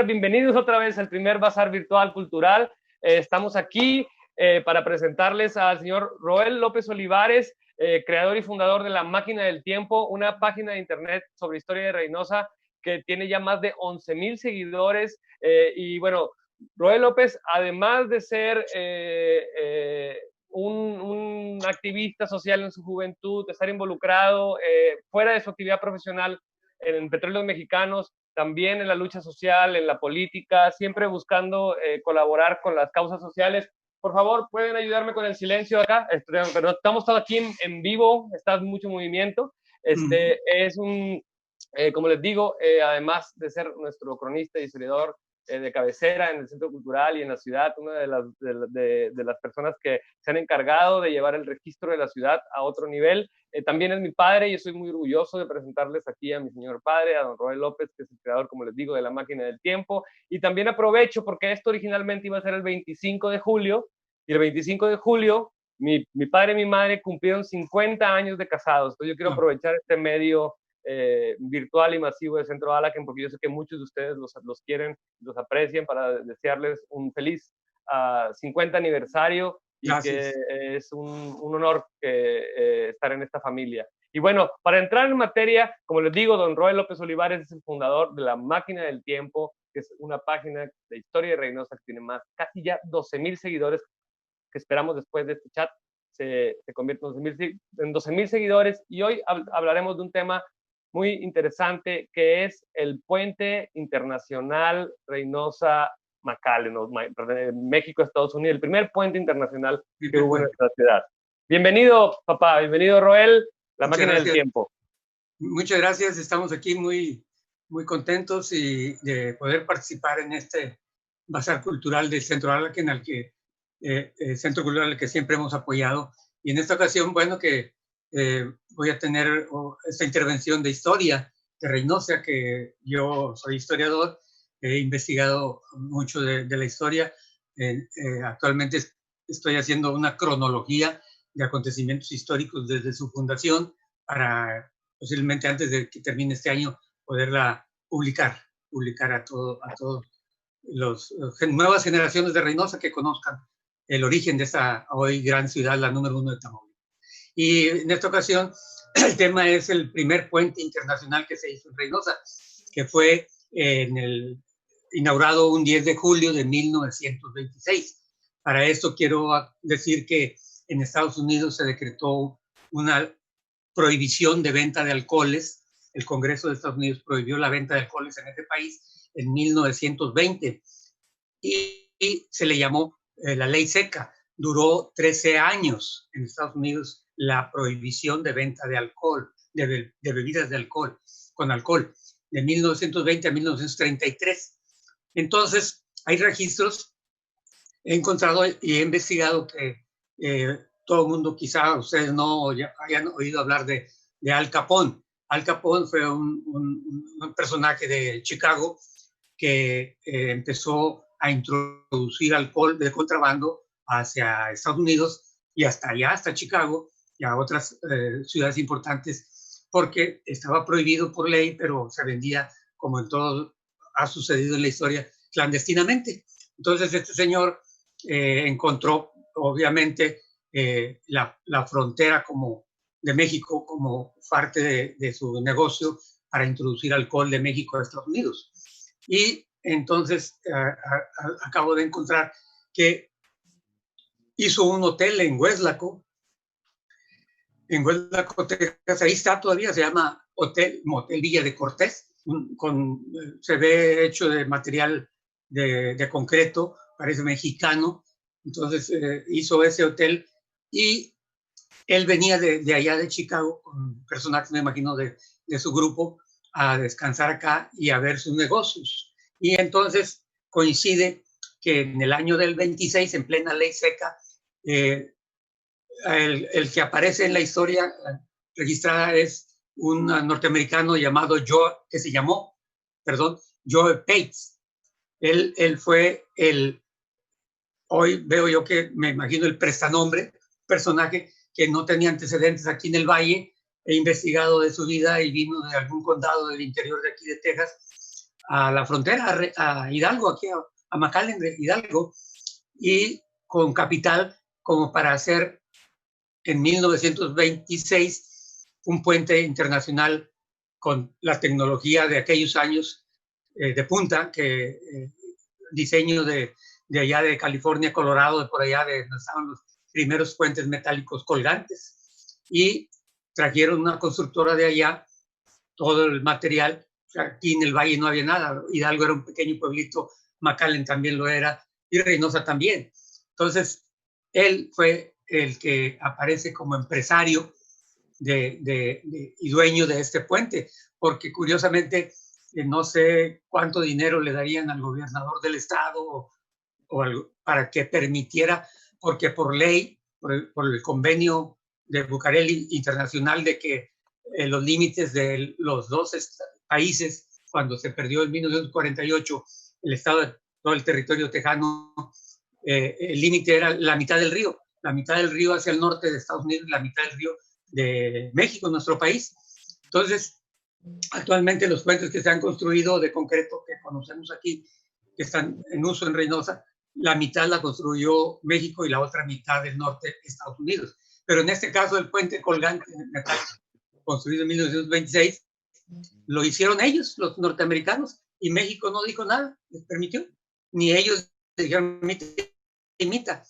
Bienvenidos otra vez al primer Bazar Virtual Cultural. Estamos aquí para presentarles al señor Roel López Olivares, creador y fundador de La Máquina del Tiempo, una página de internet sobre historia de Reynosa que tiene ya más de 11,000 seguidores. Y bueno, Roel López, además de ser un activista social en su juventud, de estar involucrado fuera de su actividad profesional en Petróleos Mexicanos, también en la lucha social, en la política, siempre buscando colaborar con las causas sociales. Por favor, ¿pueden ayudarme con el silencio acá? Pero estamos todos aquí en vivo, está mucho movimiento. Es un, como les digo, además de ser nuestro cronista y historiador de cabecera en el Centro Cultural y en la ciudad, una de las personas que se han encargado de llevar el registro de la ciudad a otro nivel. También es mi padre y estoy muy orgulloso de presentarles aquí a mi señor padre, a don Roel López, que es el creador, como les digo, de La Máquina del Tiempo. Y también aprovecho porque esto originalmente iba a ser el 25 de julio, y el 25 de julio mi padre y mi madre cumplieron 50 años de casados. Entonces yo quiero aprovechar este medio virtual y masivo de Centro Alacant, porque yo sé que muchos de ustedes los quieren, los aprecian, para desearles un feliz 50 aniversario. Y Gracias. Que es un honor estar en esta familia. Y bueno, para entrar en materia, como les digo, don Roel López Olivares es el fundador de La Máquina del Tiempo, que es una página de historia de Reynosa que tiene casi ya 12,000 seguidores, que esperamos después de este chat se convierta en 12,000 seguidores. Y hoy hablaremos de un tema muy interesante, que es el puente internacional Reynosa-McAllen, México, Estados Unidos, el primer puente internacional que hubo en nuestra ciudad. Bienvenido, papá, bienvenido, Roel, La Máquina del Tiempo. Muchas gracias, estamos aquí muy contentos de poder participar en este bazar cultural del Centro Alacant, Centro Cultural al que siempre hemos apoyado. Y en esta ocasión, bueno, que voy a tener esta intervención de historia de Reynosa, que yo soy historiador, he investigado mucho de la historia. Actualmente estoy haciendo una cronología de acontecimientos históricos desde su fundación para posiblemente antes de que termine este año poderla publicar a todos las nuevas generaciones de Reynosa que conozcan el origen de esta hoy gran ciudad, la número 1 de Tamaulipas. Y en esta ocasión el tema es el primer puente internacional que se hizo en Reynosa, que fue inaugurado un 10 de julio de 1926. Para esto quiero decir que en Estados Unidos se decretó una prohibición de venta de alcoholes. El Congreso de Estados Unidos prohibió la venta de alcoholes en este país en 1920 y se le llamó la ley seca. Duró 13 años en Estados Unidos la prohibición de venta de alcohol, de bebidas de alcohol, con alcohol, de 1920 a 1933. Entonces, hay registros, he encontrado y he investigado que todo el mundo, quizá ustedes no hayan oído hablar de Al Capone. Al Capone fue un personaje de Chicago que empezó a introducir alcohol de contrabando hacia Estados Unidos y hasta allá, hasta Chicago y a otras ciudades importantes, porque estaba prohibido por ley, pero se vendía, como en todo ha sucedido en la historia, clandestinamente. Entonces este señor encontró, obviamente, la frontera de México como parte de su negocio para introducir alcohol de México a Estados Unidos. Y entonces acabo de encontrar que hizo un hotel en Hueslaco, Texas. Ahí está todavía, se llama Motel Villa de Cortés, se ve hecho de material de concreto, parece mexicano. Entonces hizo ese hotel y él venía de allá de Chicago con personajes, me imagino, de su grupo, a descansar acá y a ver sus negocios. Y entonces coincide que en el año del 26, en plena ley seca, el que aparece en la historia registrada es un norteamericano llamado Joe Pates. Él fue hoy veo yo que me imagino el prestanombre, personaje que no tenía antecedentes aquí en el Valle. He investigado de su vida y vino de algún condado del interior de aquí de Texas a la frontera, a Hidalgo, aquí a McAllen de Hidalgo, y con capital como para hacer en 1926 un puente internacional con la tecnología de aquellos años de punta, que diseño de allá de California, Colorado, de por allá de donde estaban los primeros puentes metálicos colgantes, y trajeron una constructora de allá todo el material. Aquí en el valle no había nada. Hidalgo era un pequeño pueblito, McAllen también lo era, y Reynosa también. Entonces, él fue el que aparece como empresario y dueño de este puente, porque curiosamente no sé cuánto dinero le darían al gobernador del estado para que permitiera, porque por ley, por el convenio de Bucareli Internacional de que los límites de los dos países, cuando se perdió en 1948 el estado de todo el territorio tejano, el límite era la mitad del río hacia el norte de Estados Unidos y la mitad del río de México, nuestro país. Entonces, actualmente los puentes que se han construido de concreto, que conocemos aquí, que están en uso en Reynosa, la mitad la construyó México y la otra mitad del norte Estados Unidos. Pero en este caso, el puente colgante construido en 1926, lo hicieron ellos, los norteamericanos, y México no dijo nada, les permitió. Ni ellos dijeron, imita.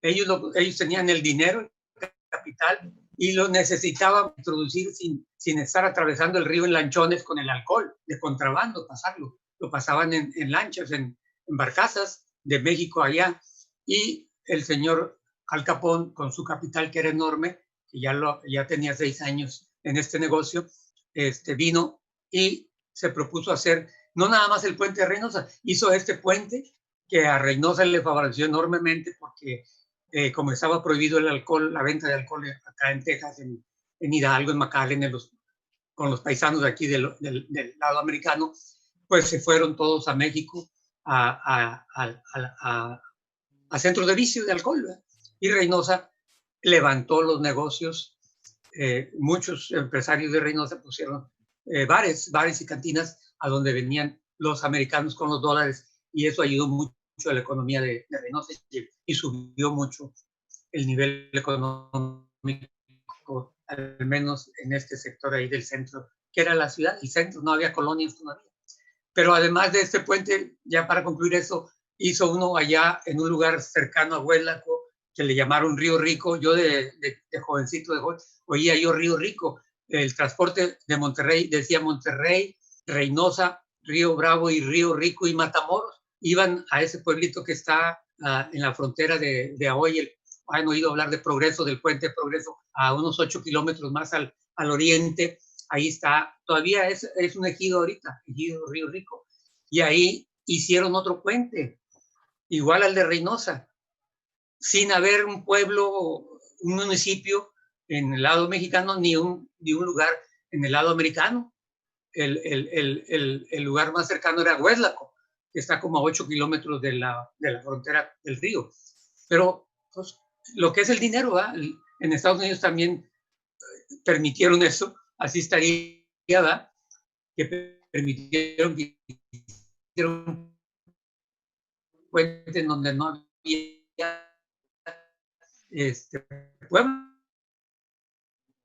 Ellos tenían el dinero, el capital, y lo necesitaban introducir sin estar atravesando el río en lanchones con el alcohol, de contrabando, pasarlo. Lo pasaban en lanchas, en barcazas de México allá. Y el señor Al Capone, con su capital que era enorme, que ya tenía 6 años en este negocio, vino y se propuso hacer no nada más el puente de Reynosa, hizo este puente que a Reynosa le favoreció enormemente porque como estaba prohibido el alcohol, la venta de alcohol acá en Texas, en Hidalgo, en McAllen, con los paisanos de aquí del lado americano, pues se fueron todos a México a centros de vicio de alcohol, ¿verdad? Y Reynosa levantó los negocios. Muchos empresarios de Reynosa pusieron bares y cantinas a donde venían los americanos con los dólares, y eso ayudó mucho a la economía de Reynosa y subió mucho el nivel económico, al menos en este sector ahí del centro, que era la ciudad, el centro, no había colonias todavía. Pero además de este puente, ya para concluir eso, hizo uno allá en un lugar cercano a Huélaco, que le llamaron Río Rico. Yo de jovencito, oía yo Río Rico. El transporte de Monterrey decía Monterrey, Reynosa, Río Bravo y Río Rico y Matamoros. Iban a ese pueblito que está en la frontera de Ahoy. Han oído hablar de Progreso, del puente de Progreso, a unos 8 kilómetros más al oriente. Ahí está, todavía es un ejido ahorita, ejido Río Rico. Y ahí hicieron otro puente, igual al de Reynosa, sin haber un pueblo, un municipio en el lado mexicano, ni un lugar en el lado americano. El lugar más cercano era Huéslaco, que está como a 8 kilómetros de la frontera del río. Pero pues, lo que es el dinero, ¿verdad? En Estados Unidos también permitieron eso, así estaría, ¿verdad? Que permitieron que hicieron puentes en donde no había pueblo.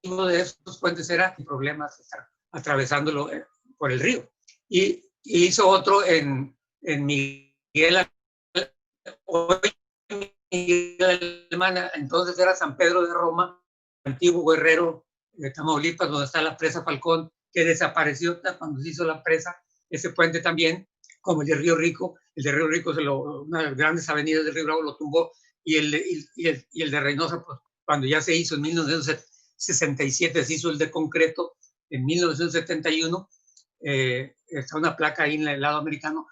Uno de esos puentes era problemas estar atravesándolo por el río. Y hizo otro en Miguel Alemana, entonces era San Pedro de Roma, antiguo Guerrero de Tamaulipas, donde está la presa Falcón, que desapareció cuando se hizo la presa. Ese puente también, como el de Río Rico, una de las grandes avenidas del Río Bravo lo tumbó, y el de Reynosa, pues, cuando ya se hizo en 1967, se hizo el de concreto. En 1971 está una placa ahí en el lado americano,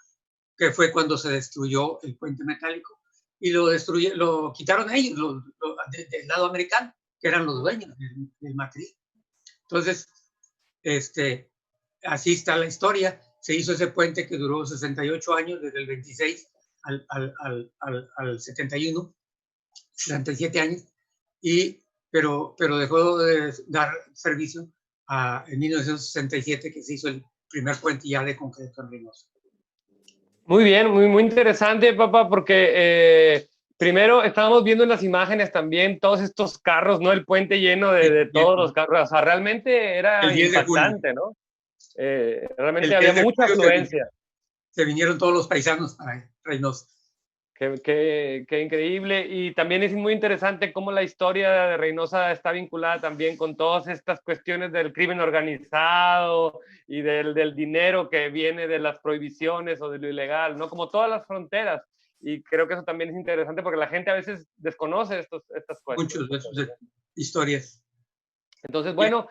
que fue cuando se destruyó el puente metálico, y lo quitaron ellos, del lado americano, que eran los dueños del matriz. Entonces, así está la historia. Se hizo ese puente que duró 68 años, desde el 26 al 71, 67 años, pero dejó de dar servicio en 1967, que se hizo el primer puente ya de concreto en Reynosa. Muy bien, muy interesante, papá, porque primero estábamos viendo en las imágenes también todos estos carros, ¿no? El puente lleno de todos los carros. O sea, realmente El era 10 de julio. impactante, ¿no? Realmente El había 10 de mucha julio afluencia. se vinieron todos los paisanos para Reynosa. Qué increíble. Y también es muy interesante cómo la historia de Reynosa está vinculada también con todas estas cuestiones del crimen organizado y del dinero que viene de las prohibiciones o de lo ilegal, ¿no? Como todas las fronteras. Y creo que eso también es interesante porque la gente a veces desconoce estas Muchos de cosas. sus historias. Entonces, Yeah. bueno,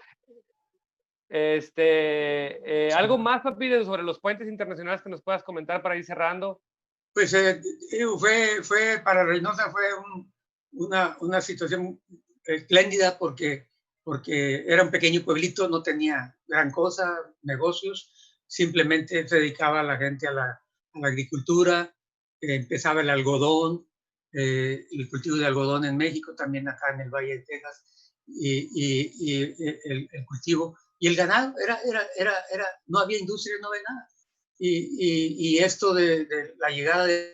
algo más, papi, sobre los puentes internacionales que nos puedas comentar para ir cerrando. Pues fue para Reynosa fue una situación espléndida porque era un pequeño pueblito, no tenía gran cosa, negocios, simplemente se dedicaba la gente a la agricultura, empezaba el algodón, el cultivo de algodón en México, también acá en el Valle de Texas, y el cultivo, y el ganado, no había industria, no había nada. Y esto de la llegada del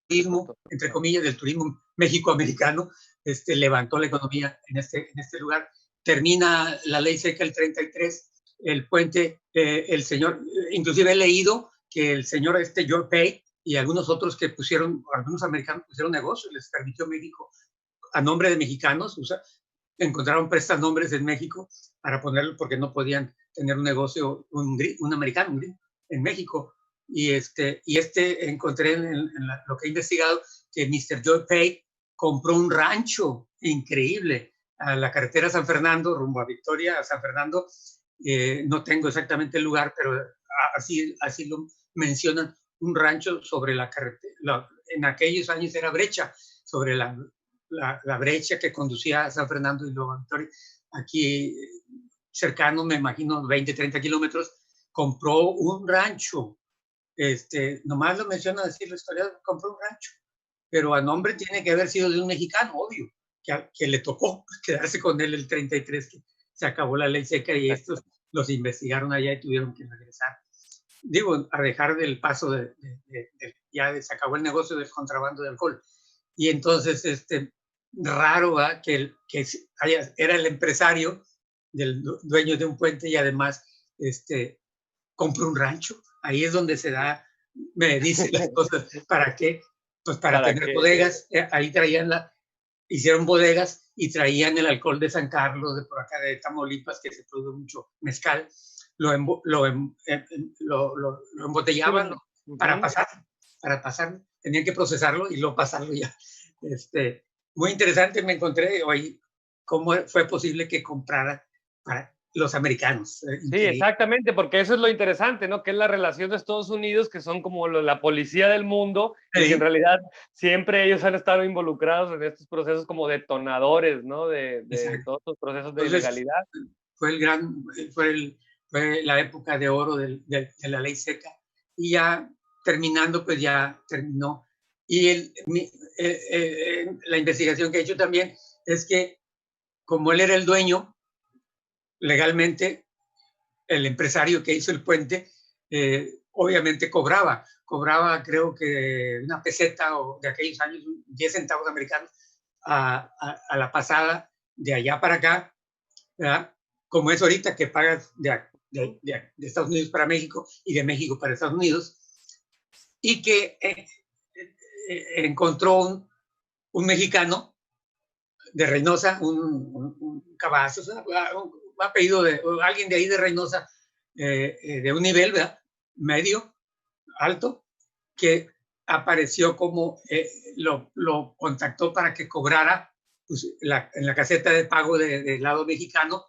turismo, entre comillas, del turismo mexicoamericano, levantó la economía en este lugar. Termina la ley seca el 33, el puente, el señor, inclusive he leído que el señor George Pay y algunos otros que pusieron, algunos americanos pusieron negocio, les permitió México a nombre de mexicanos, encontraron prestanombres en México para ponerlo porque no podían tener un negocio, un americano en México. Y encontré lo que he investigado que Mr. Joe Pay compró un rancho increíble a la carretera San Fernando, rumbo a Victoria, a San Fernando. No tengo exactamente el lugar, pero así lo mencionan, un rancho sobre la carretera. En aquellos años era brecha, sobre la brecha que conducía a San Fernando y luego a Victoria. Aquí cercano, me imagino, 20, 30 kilómetros, compró un rancho. Nomás lo menciona decir la historia, compró un rancho, pero a nombre tiene que haber sido de un mexicano, obvio, que le tocó quedarse con él el 33, que se acabó la ley seca y estos los investigaron allá y tuvieron que regresar. Digo, a dejar del paso ya se acabó el negocio del contrabando de alcohol. Y entonces, raro, ¿va? que era el empresario del dueño de un puente y además compró un rancho. Ahí es donde se da, me dice las cosas. ¿Para qué? Pues para tener bodegas. Ahí hicieron bodegas y traían el alcohol de San Carlos, de por acá de Tamaulipas, que se produce mucho mezcal. Lo embotellaban para pasar. Tenían que procesarlo y luego pasarlo ya. Muy interesante, me encontré hoy cómo fue posible que comprara para los americanos. Sí, exactamente, porque eso es lo interesante, ¿no? Que es la relación de Estados Unidos, que son como la policía del mundo, sí. Y que en realidad siempre ellos han estado involucrados en estos procesos como detonadores, ¿no? De todos los procesos de ilegalidad. Fue la época de oro de la ley seca. Y ya terminando, pues ya terminó. Y la investigación que he hecho también es que como él era el dueño, legalmente, el empresario que hizo el puente, obviamente cobraba creo que una peseta o de aquellos años, 10 centavos americanos a la pasada de allá para acá, ¿verdad? Como es ahorita que pagas de Estados Unidos para México y de México para Estados Unidos, y que encontró un mexicano de Reynosa, un cabazo, un apellido de alguien de ahí de Reynosa, de un nivel, ¿verdad? Medio, alto, que apareció como lo contactó para que cobrara pues, en la caseta de pago del lado mexicano,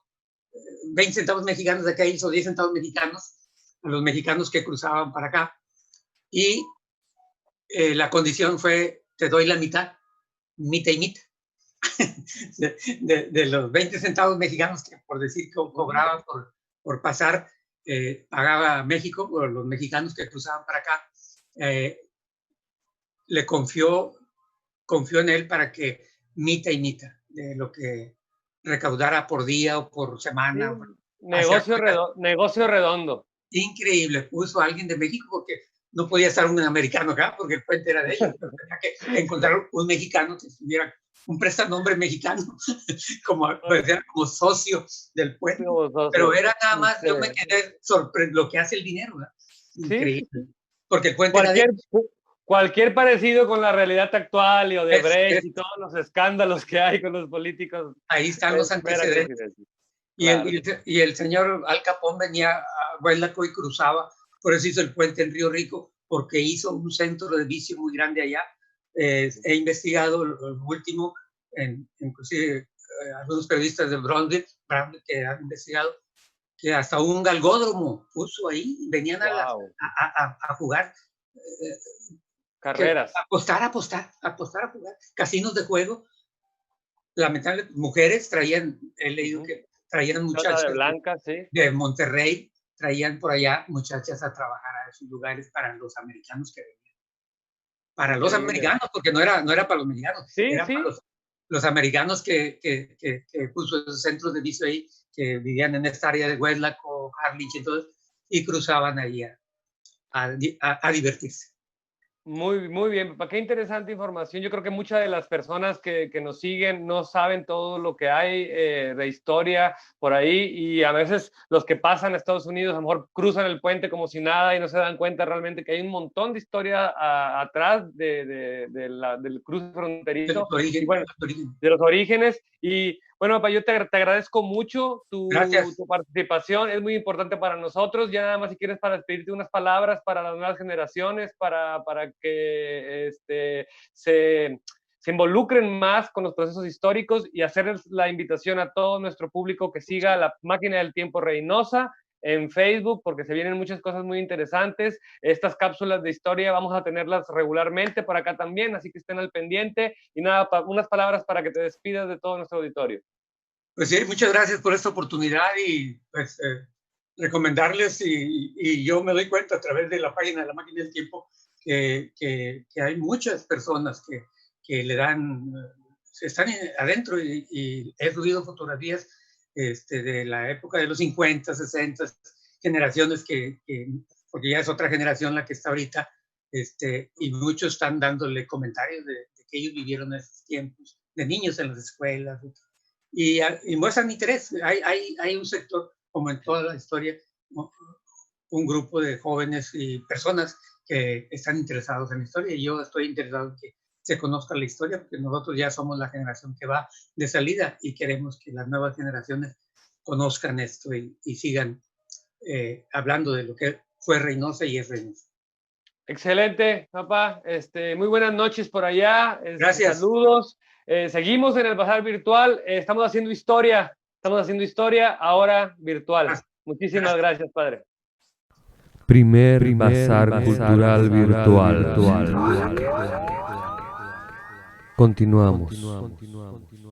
20 centavos mexicanos de acá hizo 10 centavos mexicanos a los mexicanos que cruzaban para acá. Y la condición fue, te doy la mitad, mitad y mitad. de los 20 centavos mexicanos que por decir que cobraba por pasar, pagaba México, o los mexicanos que cruzaban para acá, le confió en él para que mitad y mitad de lo que recaudara por día o por semana. Sí, negocio redondo. increíble. Puso a alguien de México porque no podía estar un americano acá porque el puente era de ellos. Tenía que encontrar un mexicano que tuviera un prestanombre mexicano como socio del puente. Pero era nada más, yo me quedé sorprendido lo que hace el dinero, ¿verdad? Increíble. Sí. Porque el puente era de cualquier parecido con la realidad actual y Odebrecht y todos los escándalos que hay con los políticos. Ahí están los antecedentes. Y el señor Al Capone venía a Huelaco y cruzaba, por eso hizo el puente en Río Rico, porque hizo un centro de vicio muy grande allá. He investigado lo último, inclusive algunos periodistas de Brandon que han investigado, que hasta un galgódromo puso ahí, venían a jugar. Carreras. Apostar a jugar. Casinos de juego. Lamentablemente, mujeres traían, he leído que traían muchachas de Blanca, sí. de Monterrey, traían por allá muchachas a trabajar a esos lugares para los americanos que venían. Para los americanos, porque no era para los mexicanos, era para los americanos que puso esos centros de vicio ahí, que vivían en esta área de Huelaco, Harlech y todo, y cruzaban ahí a divertirse. Muy, muy bien, papá. Qué interesante información. Yo creo que muchas de las personas que nos siguen no saben todo lo que hay de historia por ahí, y a veces los que pasan a Estados Unidos a lo mejor cruzan el puente como si nada y no se dan cuenta realmente que hay un montón de historia atrás del cruce fronterizo. De los orígenes. Y bueno, papá, yo te agradezco mucho tu participación, es muy importante para nosotros. Ya nada más, si quieres, para despedirte, unas palabras para las nuevas generaciones, para que se involucren más con los procesos históricos, y hacerles la invitación a todo nuestro público que siga La Máquina del Tiempo Reynosa en Facebook, porque se vienen muchas cosas muy interesantes. Estas cápsulas de historia vamos a tenerlas regularmente por acá también, así que estén al pendiente. Y nada, unas palabras para que te despidas de todo nuestro auditorio. Pues sí, muchas gracias por esta oportunidad, y pues recomendarles, y yo me doy cuenta a través de la página de La Máquina del Tiempo que hay muchas personas que le dan, están adentro, y he subido fotografías de la época de los 50, 60, generaciones porque ya es otra generación la que está ahorita, y muchos están dándole comentarios de que ellos vivieron esos tiempos, de niños en las escuelas, y muestran interés. Hay un sector, como en toda la historia, un grupo de jóvenes y personas que están interesados en la historia, y yo estoy interesado en que se conozca la historia, porque nosotros ya somos la generación que va de salida, y queremos que las nuevas generaciones conozcan esto y sigan hablando de lo que fue Reynosa y es Reynosa. Excelente, papá. Muy buenas noches por allá. Gracias. Saludos. Seguimos en el Bazar Virtual. Estamos haciendo historia ahora virtual. Muchísimas gracias, padre. Primer Bazar Cultural Virtual. Continuamos.